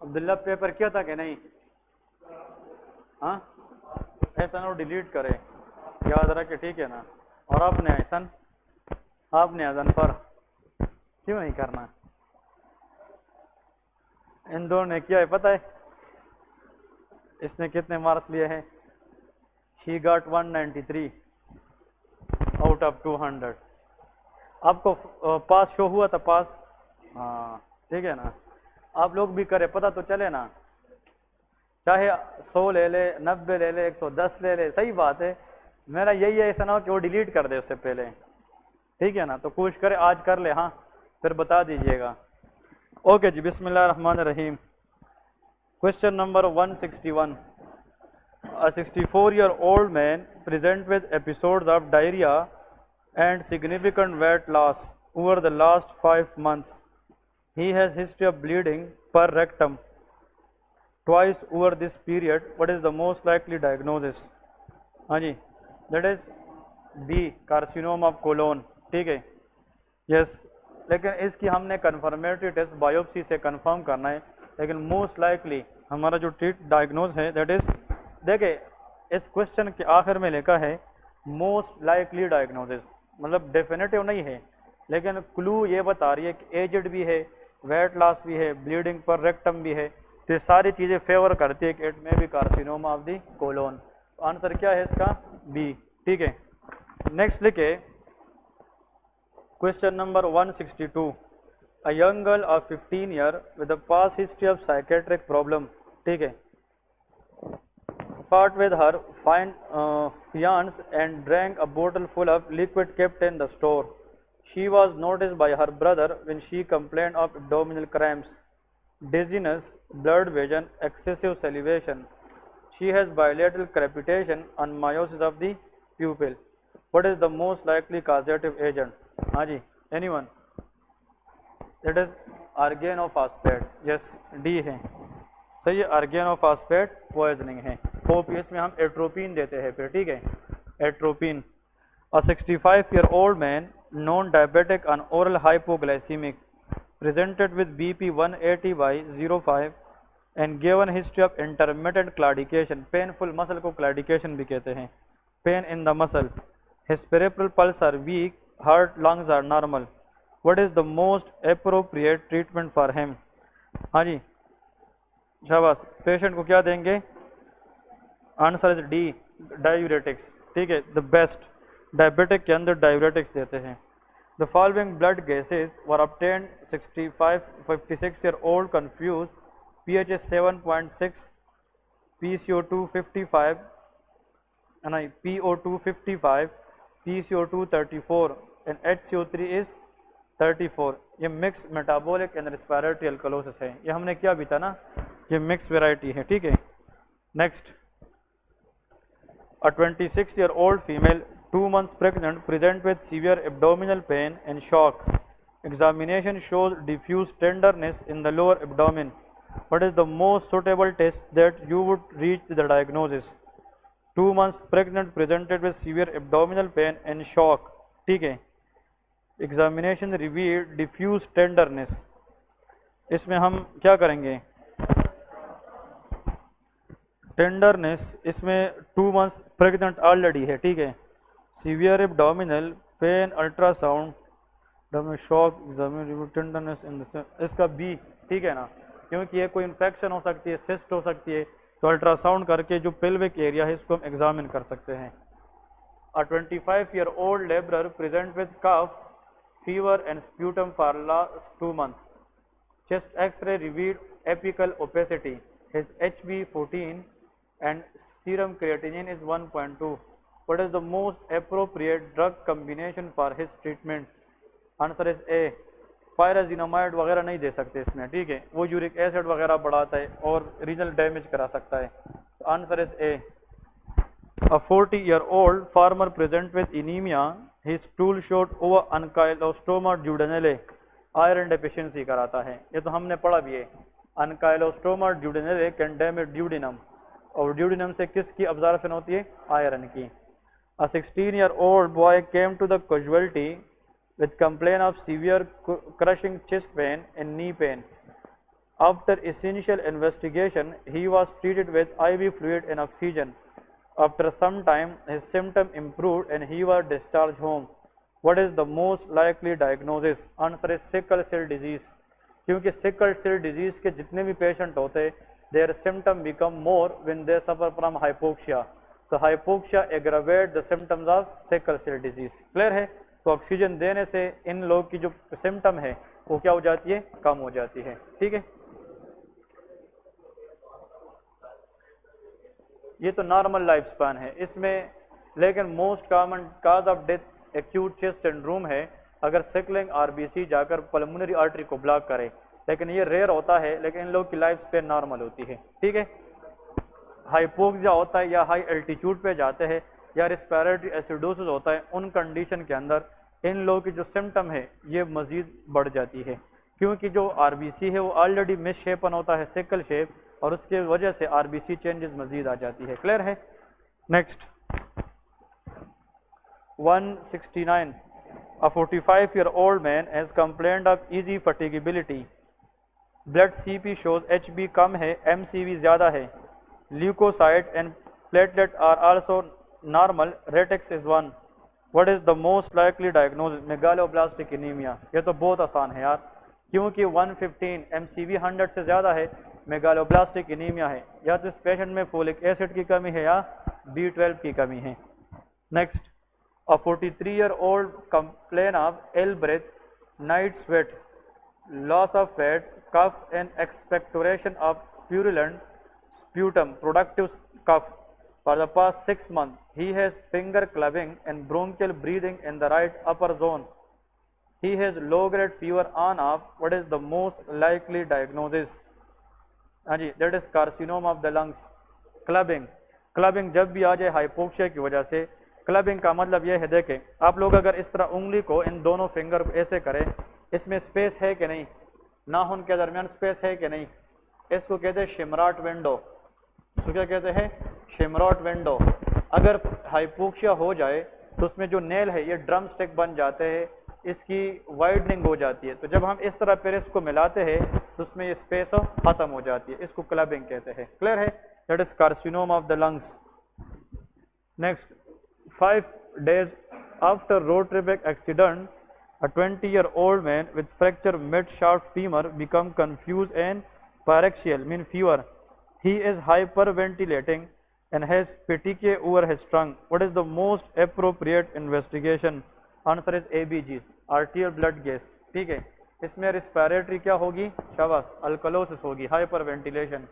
Abdullah paper किया था कि नहीं? हाँ, ऐसा ना डिलीट करे, याद रखे, ठीक है ना। और आपने ऐसा, आपने अजनफर क्यों नहीं करना? इन दोनों ने किया है पता है? इसने कितने मार्क्स लिए हैं? He got 193 out of 200। आपको पास शो हुआ था? पास, हाँ ठीक है ना। आप लोग भी करें, पता तो चले ना। चाहे 100 ले ले, 90 ले ले, 110 ले ले, सही बात है। मेरा यही है, ऐसा ना हो कि वो डिलीट कर दे उससे पहले, ठीक है ना। तो कोशिश करे आज कर ले, हाँ फिर बता दीजिएगा। ओके जी, बिस्मिल्लाह रहमान रहीम। Question number 161। A 64-year-old man present with episodes of diarrhea and significant weight loss over the last 5 months. He has history of bleeding per rectum twice over this period. What is the most likely diagnosis? हाँ जी, that is B, carcinoma of colon, ठीक है, yes. लेकिन इसकी हमने confirmatory test biopsy से confirm करना है, लेकिन मोस्ट लाइकली हमारा जो ट्रीट डायग्नोज है दैट इज, देखे इस क्वेश्चन के आखिर में लिखा है मोस्ट लाइकली डायग्नोसिस, मतलब डेफिनेटिव नहीं है, लेकिन क्लू ये बता रही है कि एजेड भी है, वेट लॉस भी है, ब्लीडिंग पर रेक्टम भी है, तो ये सारी चीज़ें फेवर करती है कि इट में भी carcinoma of the colon. Answer क्या है इसका? बी, ठीक है। नेक्स्ट लिखे question number 162। A young girl of 15 year with a past history of psychiatric problem, ठीक है, fought with her fiance and drank a bottle full of liquid kept in the store. She was noticed by her brother when she complained of abdominal cramps, dizziness, blurred vision, excessive salivation. She has bilateral crepitation and meiosis of the pupil. What is the most likely causative agent? हाँ जी, anyone? That is organophospate, yes, D है, सही है, organophospate poisoning है। Hope इसमें हम atropine देते हैं फिर, ठीक है, atropine. A 65-year-old man known diabetic and oral hypoglycemic presented with BP 180 by 05 and given history of intermittent claudication, painful muscle को claudication भी कहते हैं, pain in the muscle. His peripheral pulse are weak, heart, lungs are normal. What is the most appropriate treatment for him? हाँ जी, शाबाश। Patient को क्या देंगे? Answer is D, diuretics, ठीक है, द बेस्ट। डायबिटिक के अंदर डायूरेटिक्स देते हैं। The following blood gases were obtained 56-year-old confused pH is 7.6, PCO2 55, नहीं PO2 55, PCO2 34 and HCO3 is 34। ये mix metabolic and respiratory alkalosis है, ये हमने क्या भी था ना, ये मिक्स वेराइटी है, ठीक है। Next, a 26-year-old female 2 months pregnant present with severe abdominal pain and shock. Examination shows diffuse tenderness in the lower abdomen. What is the most suitable test that you would reach the diagnosis? 2 months pregnant presented with severe abdominal pain and shock, ठीक है। Examination reveal diffuse tenderness, इसमें हम क्या करेंगे? Tenderness इसमें 2 months pregnant already है, ठीक है। Severe abdominal pain, ultrasound, shock, tenderness in इसका बी, ठीक है ना, क्योंकि ये कोई इन्फेक्शन हो सकती है, सिस्ट हो सकती है, तो अल्ट्रासाउंड करके जो पेल्विक एरिया है इसको हम एग्जामिन कर सकते हैं। A 25-year-old laborer present with cough, fever and sputum for last 2 months. Chest X-ray revealed apical opacity. His HB 14 and serum creatinine is 1.2. What is the most appropriate drug combination for his treatment? Answer is A. Pyrazinamide वगैरह नहीं दे सकते इसमें, ठीक है, वो uric acid वगैरह बढ़ाता है और रीनल डैमेज करा सकता है। Answer is a. A 40-year-old farmer present with anemia. His stool showed over ankylostoma duodenale. Iron deficiency कराता है, ये तो हमने पढ़ा भी है। अनकाइलोस्टोमा ड्यूडेनले कैन डैमेज ड्यूडिनम, और ड्यूडिनम से किसकी अब्जॉर्प्शन होती है? आयरन की। A 16-year-old boy came to the casualty with complaint of severe crushing chest pain and knee pain. After essential investigation, he was treated with IV fluid and oxygen. After some time, his symptom improved and he was discharged home. What is the most likely diagnosis? Answer is sickle cell disease. क्योंकि sickle cell disease के जितने भी patient होते हैं, their symptom become more when they suffer from hypoxia. तो hypoxia aggravate the symptoms of sickle cell disease. Clear है? तो oxygen देने से इन लोग की जो सिम्टम है वो क्या हो जाती है? कम हो जाती है। ठीक है, ये तो नॉर्मल लाइफ स्पैन है इसमें, लेकिन most common cause of death acute chest syndrome है, अगर सिकलिंग आरबीसी जाकर पल्मोनरी आर्टरी को ब्लॉक करे, लेकिन ये रेयर होता है, लेकिन इन लोग की लाइफ स्पैन नॉर्मल होती है। ठीक है, हाइपोक्सिया होता है या हाई एल्टीट्यूड पे जाते हैं या रिस्पिरेटरी एसिडोसिस होता है, उन कंडीशन के अंदर इन लोगों की जो सिम्टम है ये मजीद बढ़ जाती है, क्योंकि जो आरबीसी है वो ऑलरेडी मिस शेपन होता है, सिकल शेप, और उसके वजह से आरबीसी चेंजेस मजीद आ जाती है। क्लियर है? Next 169, a 45-year-old man has complained of easy fatigability. Blood CP shows HB कम है, MCV ज्यादा है, leucocyte and platelet are also normal, retics is 1. What is the most likely diagnosis? Megaloblastic anaemia. ये तो बहुत आसान है यार, क्योंकि 115 MCV 100 से ज्यादा है, मेगालोब्लास्टिक एनीमिया है, या तो इस पेशेंट में फोलिक एसिड की कमी है या B12 की कमी है। Next, a 43-year-old complain of ill breath, night sweat, loss of fat, cough and expectoration of purulent sputum, productive cough. For the past 6 months, he has finger clubbing and bronchial breathing in the right upper zone. He has low-grade fever on off. What is the most likely diagnosis? हाँ जी, that is carcinoma of the lungs. Clubbing जब भी आ जाए hypoxia की वजह से, clubbing का मतलब यह है, देखें आप लोग अगर इस तरह उंगली को इन दोनों फिंगर को ऐसे करें, इसमें स्पेस है कि नहीं, नाखून के दरमियान स्पेस है कि नहीं, इसको कहते हैं शिमराट विंडो। तो क्या कहते हैं? शिमराट विंडो। अगर हाइपोक्सिया हो जाए तो उसमें जो नेल है ये ड्रम स्टिक बन जाते हैं, इसकी वाइडनिंग हो जाती है, तो जब हम इस तरह पेरिस को मिलाते हैं तो उसमें ये स्पेस खत्म हो जाती है, इसको क्लबिंग कहते हैं। क्लियर है? That is carcinoma of the lungs. Next, 5 days after road traffic accident, a 20-year-old man with fractured mid-shaft femur become confused and pyrexial, mean fever. He is hyperventilating and has petechiae over his tongue. What is the most appropriate investigation? Answer is ABGs, arterial blood gas. ठीक है, इसमें respiratory क्या होगी? शाबाश, alkalosis होगी, hyperventilation,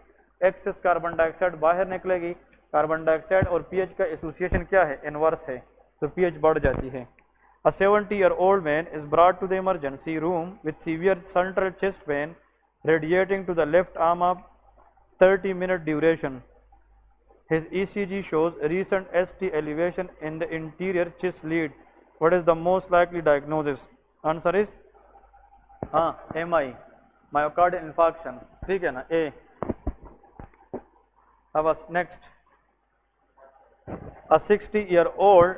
access carbon dioxide बाहर निकलेगी, carbon dioxide और पीएच का एसोसिएशन क्या है? इनवर्स है, तो पीएच बढ़ जाती है। A 70-year-old man is brought to the emergency room with severe central chest pain radiating to the left arm of 30-minute duration. His ECG shows recent ST elevation in the interior chest lead. What is the most likely diagnosis? Answer is MI, myocardial infarction. ठीक है ना, A. अब next, a 60-year-old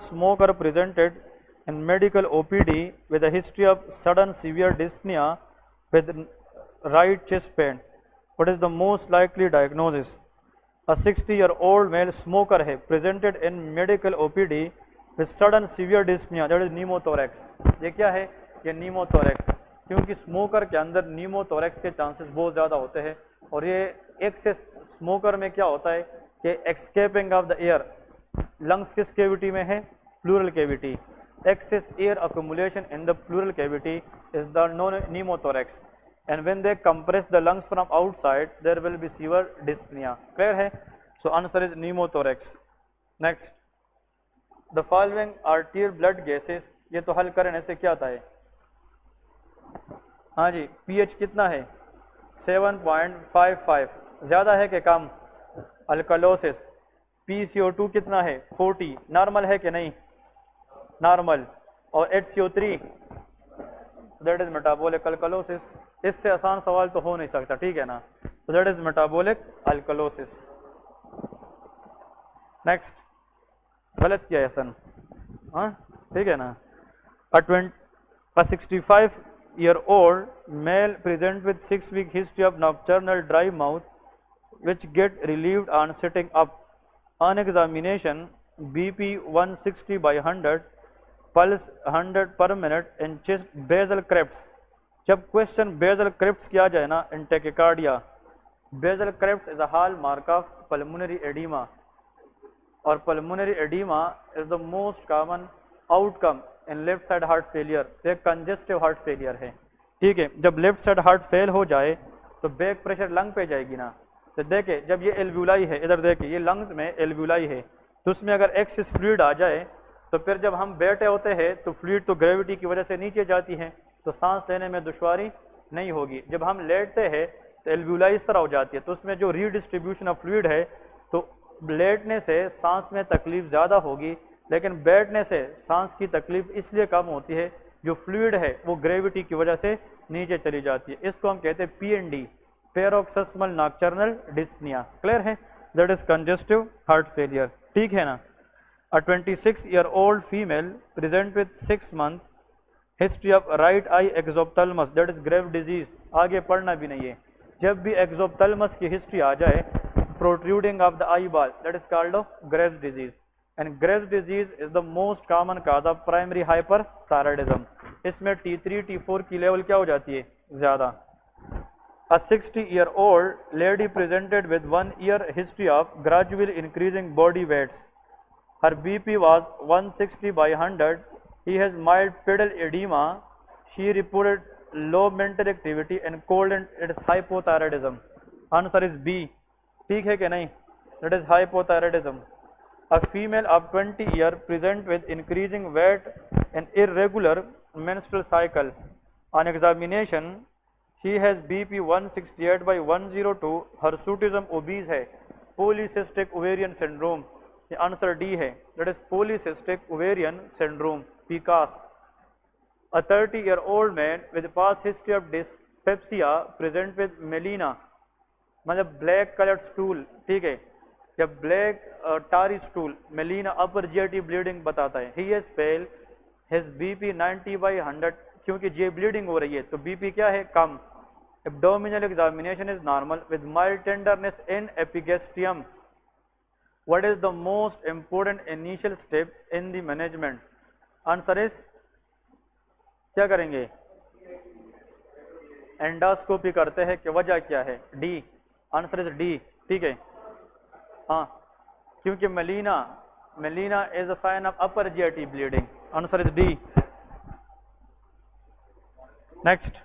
smoker presented in medical OPD with a history of sudden severe dyspnea with right chest pain. What is the most likely diagnosis? A 60-year-old male smoker है, presented in medical OPD with sudden severe dyspnea, that is pneumothorax. ये क्या है? ये pneumothorax, क्योंकि smoker के अंदर pneumothorax के chances बहुत ज़्यादा होते हैं, और ये एक्सेस स्मोकर में क्या होता है कि escaping of the air, lungs किस कैविटी में है? Pleural cavity. Excess air accumulation in the pleural cavity is the known pneumothorax, and when they compress the lungs from outside there will be severe dyspnoea. Clear है? So answer is pneumothorax. Next, the following arterial blood gases, ये तो हल करने से क्या आता है? हाँ जी, पीएच कितना है? 7.55, ज्यादा है कि कम? अल्कलोसिस। PCO2 कितना है? 40, नॉर्मल है कि नहीं? नॉर्मल। और HCO3, that is metabolic alkalosis. इससे आसान सवाल तो हो नहीं सकता, ठीक है ना? तो that is metabolic alkalosis. Next, गलत किया है सन। हाँ ठीक है ना। A 65-year-old male present with 6-week history of nocturnal dry mouth which get relieved on sitting up. On examination, BP 160 by 100, pulse 100 per minute and chest basal creps. जब question basal creps किया जाए ना in tachycardia, basal creps is a hallmark of pulmonary oedema, और pulmonary oedema is the most common outcome in left side heart failure. एक congestive heart failure है, ठीक है। जब लेफ्ट साइड हार्ट फेल हो जाए तो बैक प्रेशर लंग पे जाएगी ना। तो देखे जब ये एल्व्यूलाई है, इधर देखे ये लंग्स में एल्व्यूलाई है, तो उसमें अगर एक्सिस फ्लूइड आ जाए तो फिर जब हम बैठे होते हैं तो फ्लूइड तो ग्रेविटी की वजह से नीचे जाती है, तो सांस लेने में दुश्वारी नहीं होगी। जब हम लेटते हैं तो एल्व्यूलाई इस तरह हो जाती है, तो उसमें जो रीडिस्ट्रीब्यूशन ऑफ फ्लूइड है, तो लेटने से सांस में तकलीफ ज़्यादा होगी, लेकिन बैठने से सांस की तकलीफ इसलिए कम होती है, जो फ्लूइड है वो ग्रेविटी की वजह से नीचे चली जाती है। इसको हम कहते हैं PND, paroxysmal nocturnal dyspnoea. Clear है? That is congestive heart failure, ठीक है ना। A 26-year-old female present with 6 month history of right eye exophthalmos, that is grave disease। आगे पढ़ना भी नहीं है। जब भी exophthalmos की हिस्ट्री आ जाए, protruding of the eyeball, that is called of Graves disease, and Graves disease is the most common cause of primary hyperthyroidism। इसमें T3 T4 की लेवल क्या हो जाती है? ज़्यादा। A 60-year-old lady presented with 1 year history of gradually increasing body weights. Her BP was 160 by 100. He has mild pedal edema. She reported low mental activity and cold, and it is hypothyroidism. Answer is B. ठीक है कि नहीं? That is hypothyroidism. A female of 20 years present with increasing weight and irregular menstrual cycle. On examination, she has BP 168 by 102. Hirsutism obese है, polycystic ovarian syndrome। ये answer D है, that is polycystic ovarian syndrome, PCOS। A 30-year-old man with past history of dyspepsia present with melena, मतलब black coloured stool, ठीक है। जब black टारी stool, melaena अपर GIT bleeding बताता है। He has fail, his BP 90 by 100, क्योंकि जे bleeding हो रही है तो BP क्या है? कम। Abdominal examination is normal with mild tenderness in epigastrium. What is the most important initial step in the management? Answer is क्या करेंगे? एंडोस्कोपी करते हैं कि वजह क्या है? डी। आंसर इज डी, ठीक है। हाँ, क्योंकि melaena is a sign of upper GIT bleeding. Answer is D. Next,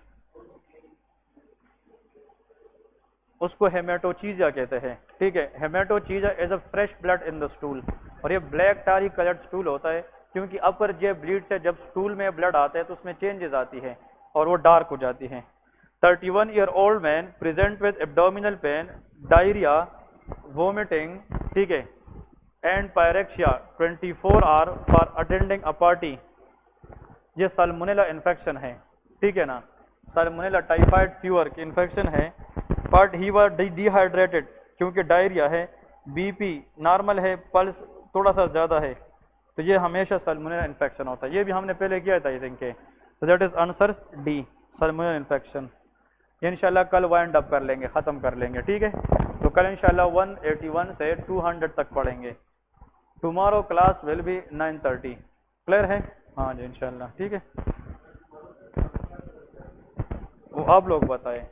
उसको हेमेटोचीजा कहते हैं, ठीक है। Haematochezia is a fresh blood in the stool, और ये ब्लैक टारी कलर्ड स्टूल होता है, क्योंकि अपर जे ब्लीड से जब स्टूल में ब्लड आता है तो उसमें चेंजेस आती है और वो डार्क हो जाती है। 31-year-old man present with abdominal pain, diarrhoea, vomiting, ठीक है, and pyrexia 24 hour for attending a party. ये साल्मोनेला इन्फेक्शन है, ठीक है ना। साल्मोनेला टाइफाइड फीवर की इन्फेक्शन है, बट ही वाज डिहाइड्रेटेड, क्योंकि डायरिया है, BP नॉर्मल है, पल्स थोड़ा सा ज़्यादा है, तो ये हमेशा साल्मोनेला इन्फेक्शन होता है। ये भी हमने पहले किया था आई थिंक, तो that is answer D, salmonella infection. ये इंशाल्लाह कल वाइंड अप कर लेंगे, ख़त्म कर लेंगे, ठीक है। तो कल इंशाल्लाह 181 से 200 तक पढ़ेंगे। Tomorrow class will be 9:30। Clear है? हाँ जी इंशाल्लाह, ठीक है। वो आप लोग बताएं।